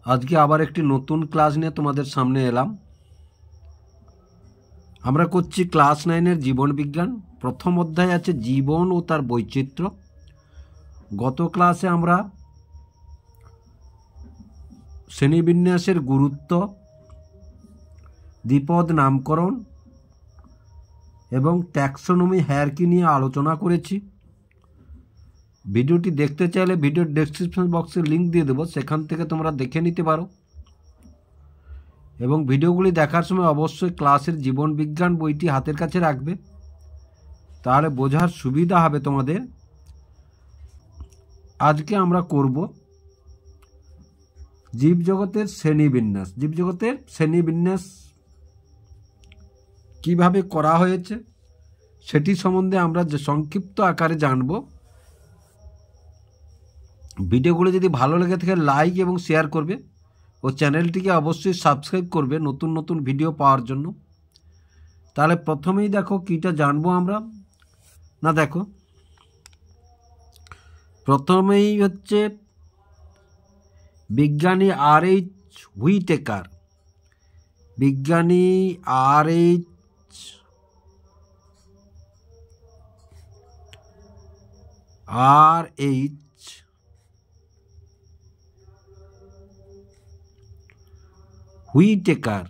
আজকে আবার একটি নতুন ক্লাস নিয়ে তোমাদের সামনে এলাম। আমরা করছি ক্লাস 9-এর জীবন বিজ্ঞান। প্রথম অধ্যায় আছে জীবন ও তার বৈচিত্র্য। গত ক্লাসে আমরা শ্রেণীবিন্যাসের গুরুত্ব, দ্বিপদ নামকরণ এবং ট্যাক্সোনমি হায়ারার্কি নিয়ে আলোচনা করেছি। ভিডিওটি দেখতে চাইলে ভিডিওর ডেসক্রিপশন বক্সে লিঙ্ক দিয়ে দেবো, সেখান থেকে তোমরা দেখে নিতে পারো। এবং ভিডিওগুলি দেখার সময় অবশ্যই ক্লাসের জীবন বিজ্ঞান বইটি হাতের কাছে রাখবে, তাহলে বোঝার সুবিধা হবে তোমাদের। আজকে আমরা করব জীবজগতের শ্রেণীবিন্যাস। জীবজগতের শ্রেণীবিন্যাস কিভাবে করা হয়েছে সেটি সম্বন্ধে আমরা যে সংক্ষিপ্ত আকারে জানব। ভিডিওগুলো যদি ভালো লেগে থাকে লাইক এবং শেয়ার করবে ও চ্যানেলটিকে অবশ্যই সাবস্ক্রাইব করবে নতুন নতুন ভিডিও পাওয়ার জন্য। তাহলে প্রথমেই দেখো কীটা জানবো আমরা। না দেখো, প্রথমেই হচ্ছে বিজ্ঞানী আর.এইচ. হুইটেকার। বিজ্ঞানী আর.এইচ. হুইটেকার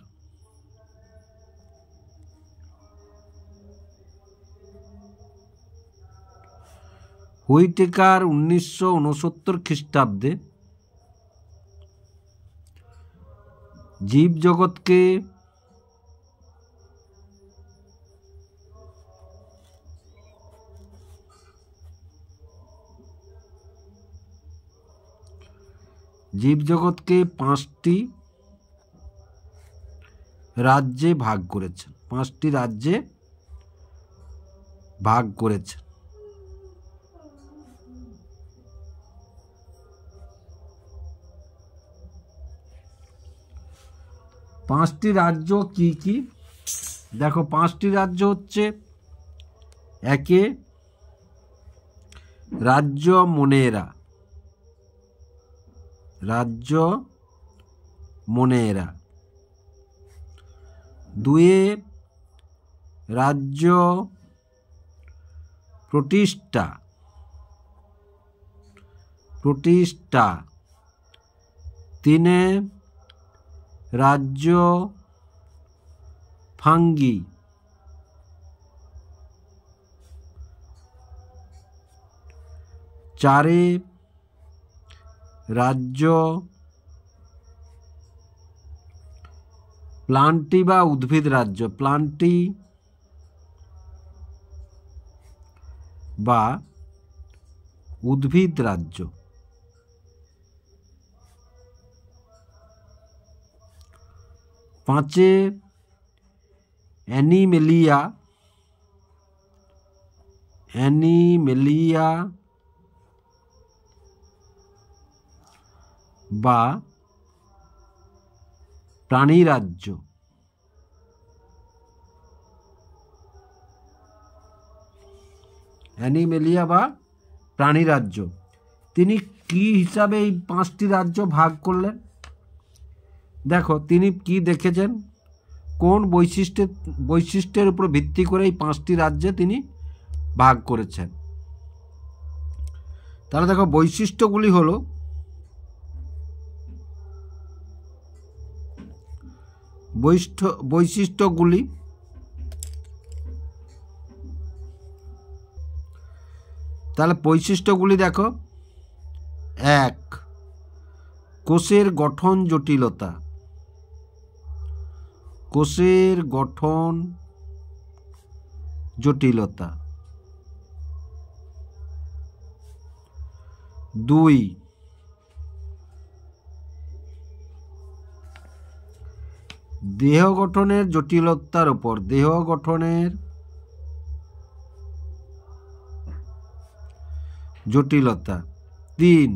হুইটেকার 1969 খ্রিস্টাব্দে জীবজগৎকে পাঁচটি রাজ্যে ভাগ করেছেন। পাঁচটি রাজ্যে ভাগ করেছেন। পাঁচটি রাজ্য কি কি দেখো, পাঁচটি রাজ্য হচ্ছে: একে রাজ্য মনেরা, রাজ্য মনেরা। দুয়ে রাজ্য প্রতিষ্ঠা, প্রতিষ্ঠা। তিনে রাজ্য ফাঙ্গি, চারে রাজ্য প্লান্টি বা উদ্ভিদ রাজ্য, প্লান্টি বা উদ্ভিদ রাজ্য। পাঁচে অ্যানিমেলিয়া, অ্যানিমেলিয়া বা প্রাণী রাজ্য। অ্যানিমেলিয়া বা প্রাণী রাজ্য। তিনি কি হিসাবে এই পাঁচটি রাজ্য ভাগ করলেন? দেখো, তিনি কি দেখেছেন, কোন বৈশিষ্ট্যের উপর ভিত্তি করে এই পাঁচটি রাজ্যে তিনি ভাগ করেছেন। তাহলে দেখো, বৈশিষ্ট্যগুলি হলো: বৈশিষ্ট্যগুলি তাহলে বৈশিষ্ট্যগুলি দেখো: এক, কোষের গঠন জটিলতা, কোষের গঠন জটিলতা। দুই, দেহ গঠনের জটিলতার উপর, দেহ গঠনের জটিলতা। তিন,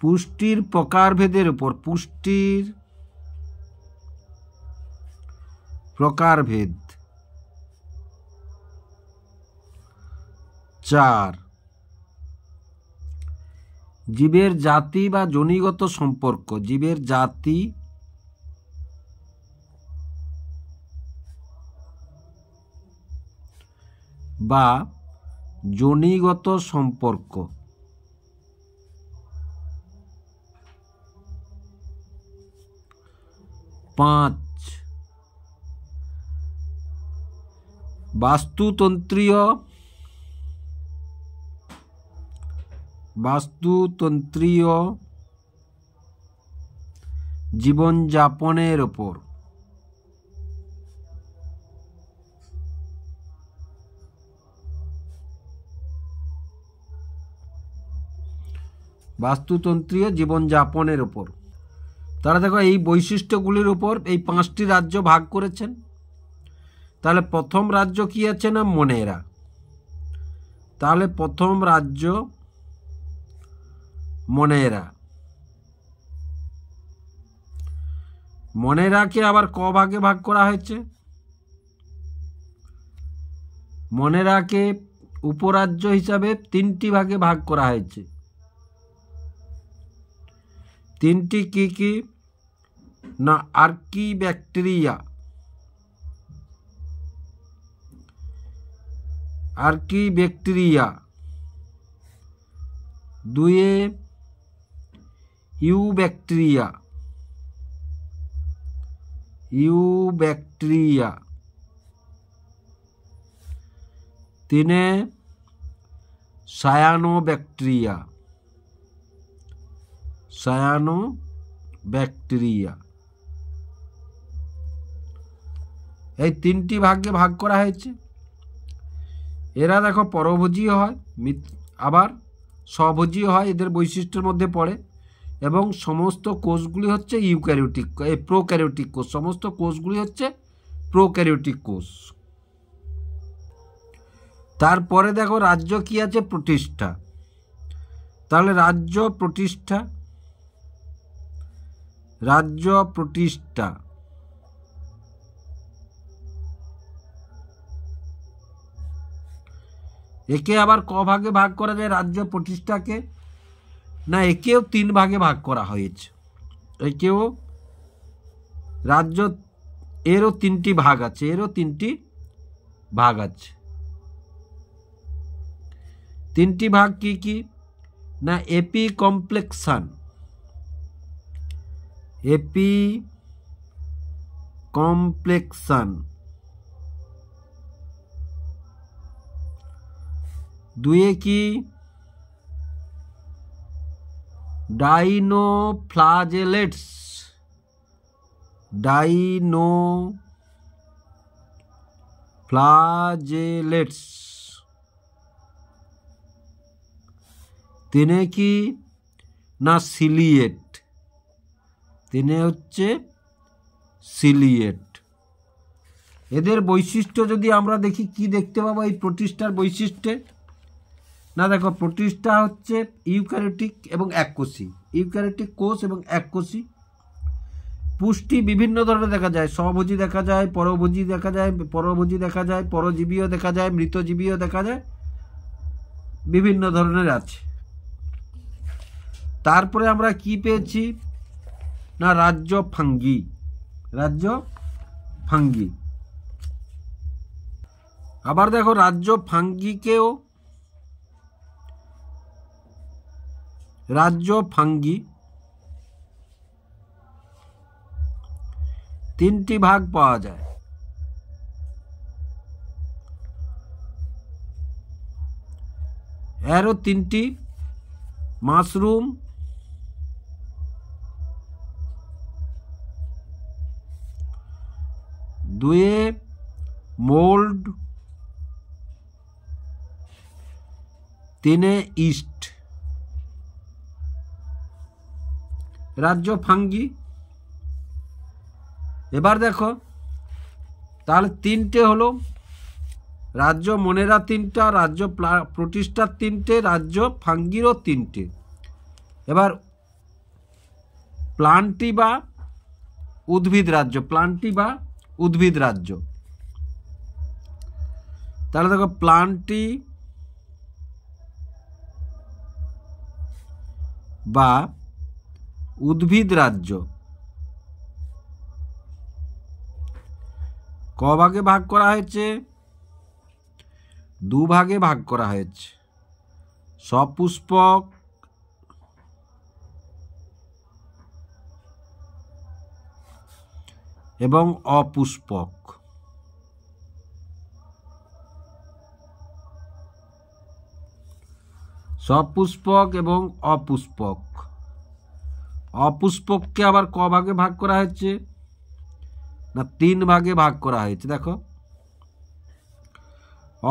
পুষ্টির প্রকারভেদের উপর, পুষ্টির প্রকারভেদ। চার, জীবের জাতি বা জনিগত সম্পর্ক, জীবের জাতি বা জনিগত সম্পর্ক। 5 বাস্তুতন্ত্রীয় জীবনযাপনের ওপর। বাস্তুতন্ত্রীয় জীবনযাপনের ওপর। তারা দেখো এই বৈশিষ্ট্যগুলির উপর এই 5টি রাজ্য ভাগ করেছেন। তাহলে প্রথম রাজ্য কি আছে না মনেরা। তাহলে প্রথম রাজ্য মনেরা। মনেরাকে আবার ক ভাগে ভাগ করা হয়েছে? মনেরাকে উপরাজ্য হিসাবে 3টি ভাগে ভাগ করা হয়েছে। 3টি কি কি না archaebacteria, archaebacteria, 2 eubacteria, eubacteria, 3 cyanobacteria, cyanobacteria. এই 3টি ভাগে ভাগ করা হয়েছে। এরা দেখো পরভোজীও হয় আবার স্বভোজীও হয়, এদের বৈশিষ্ট্যের মধ্যে পড়ে। এবং সমস্ত কোষগুলি হচ্ছে ইউক্যারিওটিক, প্রোক্যারিওটিক কোষ। সমস্ত কোষগুলি হচ্ছে প্রোক্যারিওটিক কোষ। তারপরে দেখো রাজ্য কি আছে? প্রতিষ্ঠা। তাহলে রাজ্য প্রতিষ্ঠা, রাজ্য প্রতিষ্ঠা। একে আবার ক ভাগে ভাগ করা যায় রাজ্য প্রতিষ্ঠাকে? না, একেও 3 ভাগে ভাগ করা হয়েছে। একেও রাজ্য, এরও 3টি ভাগ আছে, এরও 3টি ভাগ আছে। 3টি ভাগ কি কি না এপিকমপ্লেক্সন, এপিকমপ্লেক্সন, 2 কি ডাইনোফ্লাজেলেটস, ডাইনোফ্লাজেলেটস, 3 কি না সিলিয়েট, 3 হচ্ছে সিলিয়েট। এদের বৈশিষ্ট্য যদি আমরা দেখি কি দেখতে পাবো এই প্রতিষ্ঠার বৈশিষ্ট্যে? না দেখো প্রতিষ্ঠা হচ্ছে ইউক্যারিওটিক এবং এককোষী, ইউক্যারিওটিক কোষ এবং এককোষী। পুষ্টি বিভিন্ন ধরনের দেখা যায়, স্বভোজী দেখা যায়, পরভোজী দেখা যায়, পরভোজী দেখা যায়, পরজীবীও দেখা যায়, মৃতজীবীও দেখা যায়, বিভিন্ন ধরনের আছে। তারপরে আমরা কি পেয়েছি না রাজ্য ফাঙ্গি, রাজ্য ফাঙ্গি। আবার দেখো রাজ্য ফাঙ্গিকেও, রাজ্য ফাঙ্গি 3টি ভাগ পাওয়া যায়। এরও 3টি মাশরুম, দুয়ে মোল্ড, 3 ইস্ট। রাজ্য ফাঙ্গি। এবার দেখো তাহলে 3টে হলো রাজ্য মনেরা, 3টা রাজ্য প্রতিষ্ঠার 3টে, রাজ্য ফাঙ্গিরও 3টে। এবার প্লান্টি বা উদ্ভিদ রাজ্য, প্লান্টি বা উদ্ভিদ রাজ্য। তাহলে দেখো প্লান্টি বা উদ্ভিদ রাজ্য ক ভাগে ভাগ করা হয়েছে? দুভাগে ভাগ করা হয়েছে। সপুষ্পক এবং অপুষ্পক। সপুষ্পক এবং অপুষ্পক। অপুষ্পককে আবার ক ভাগে ভাগ করা হয়েছে? না, 3 ভাগে ভাগ করা হয়েছে। দেখো,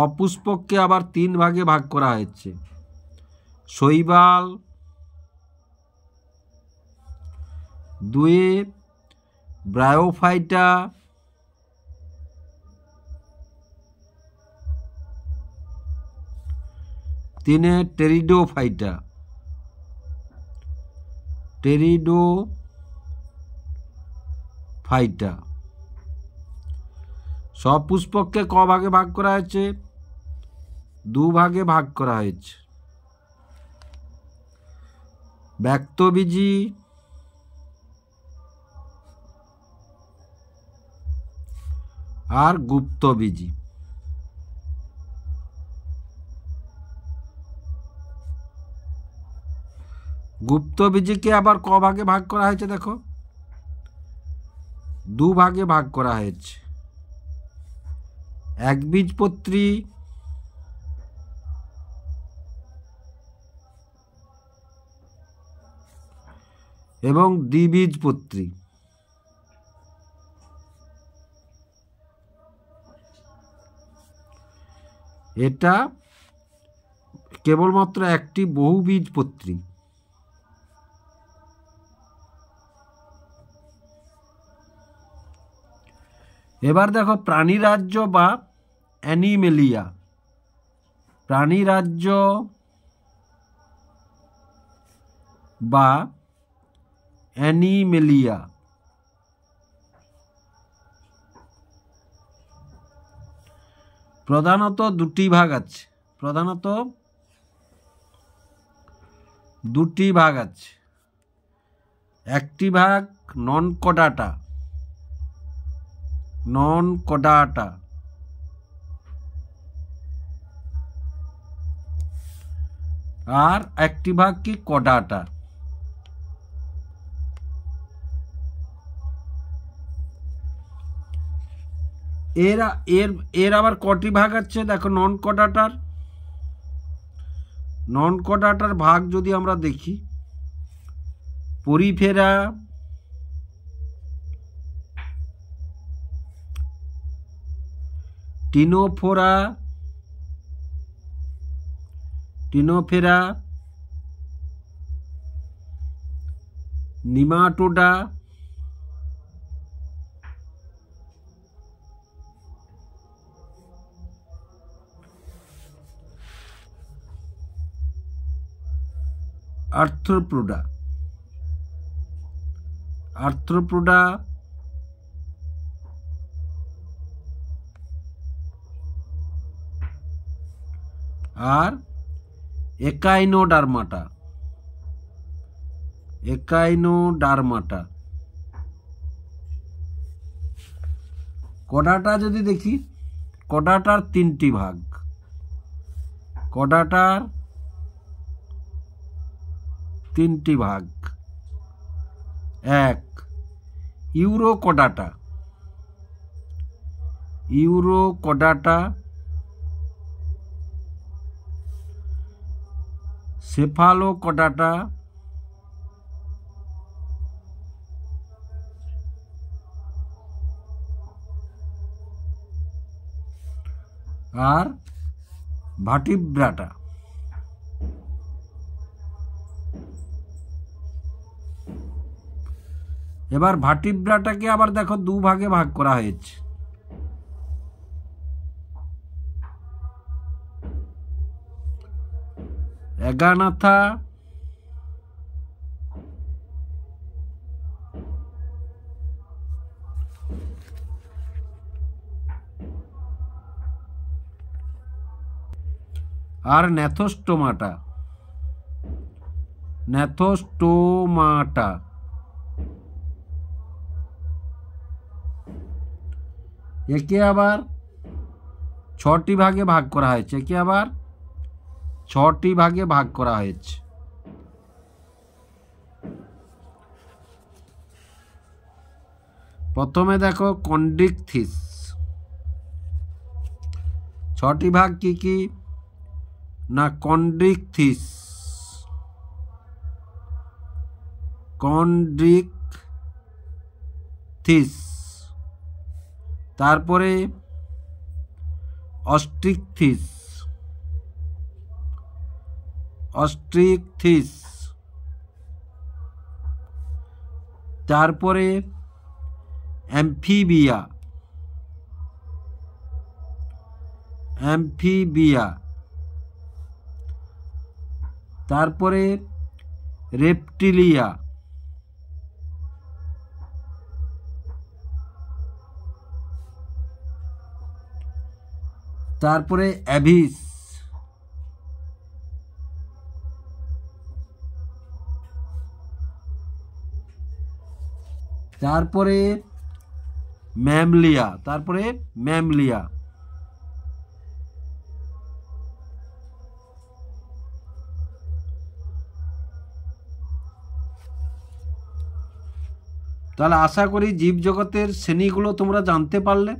অপুষ্পককে আবার 3 ভাগে ভাগ করা হয়েছে। শৈবাল, 2 ব্রায়োফাইটা, 3 টেরিডোফাইটা। টেরিডোফাইটা। সপুষ্পককে ক ভাগে ভাগ করা হয়েছে? 2 ভাগে ভাগ করা হয়েছে। ব্যক্তবীজী আর গুপ্তবীজী। গুপ্তবীজীকে আবার ক ভাগে ভাগ করা হয়েছে? দেখো, 2 ভাগে ভাগ করা হয়েছে। একবীজপত্রী এবং দ্বিবীজপত্রী। এটা কেবলমাত্র একটি বহুবীজপত্রী। এবার দেখো প্রাণীরাজ্য বা অ্যানিমেলিয়া। প্রাণীরাজ্য বা অ্যানিমেলিয়া প্রধানত 2টি ভাগ আছে। প্রধানত 2টি ভাগ আছে। একটি ভাগ নন কডাটা। নন কডাটা আর একটি ভাগ কি কডাটা। এর আবার কটি ভাগ আছে? দেখো, নন কডাটার ভাগ যদি আমরা দেখি, পরিফেরা, টিনোফেরা, নিমাটোডা, আর্থ্রোপোডা, আর একাইনোডার্মাটা। কডাটা যদি দেখি, কডাটার 3টি ভাগ। কডাটার 3টি ভাগ। 1 ইউরোকডাটা। সেফালোকডাটা আর ভার্টিব্রাটা। এবার ভার্টিব্রাটাকে আবার দেখো 2 ভাগে ভাগ করা হয়েছে। এগানাথা আর ন্যাথোস্টোমাটা। ন্যাথোস্টোমাটা। একে আবার 6টি ভাগে ভাগ করা হয়েছে। একে আবার 6টি ভাগে ভাগ করা হয়েছে। প্রথমে দেখো কন্ড্রিকথিস। 6টি ভাগ কি কি না? কন্ড্রিকথিস, কন্ড্রিকথিস, তারপরে অস্ট্রিকথিস, অস্ট্রিকথিস, তারপরে অ্যাম্ফিবিয়া, অ্যাম্ফিবিয়া, তারপরে রেপটিলিয়া, তারপরে অ্যাভিস, তারপরে ম্যামলিয়া, তারপরে ম্যামলিয়া। তাহলে আশা করি জীবজগতের শ্রেণীগুলো তোমরা জানতে পারলে।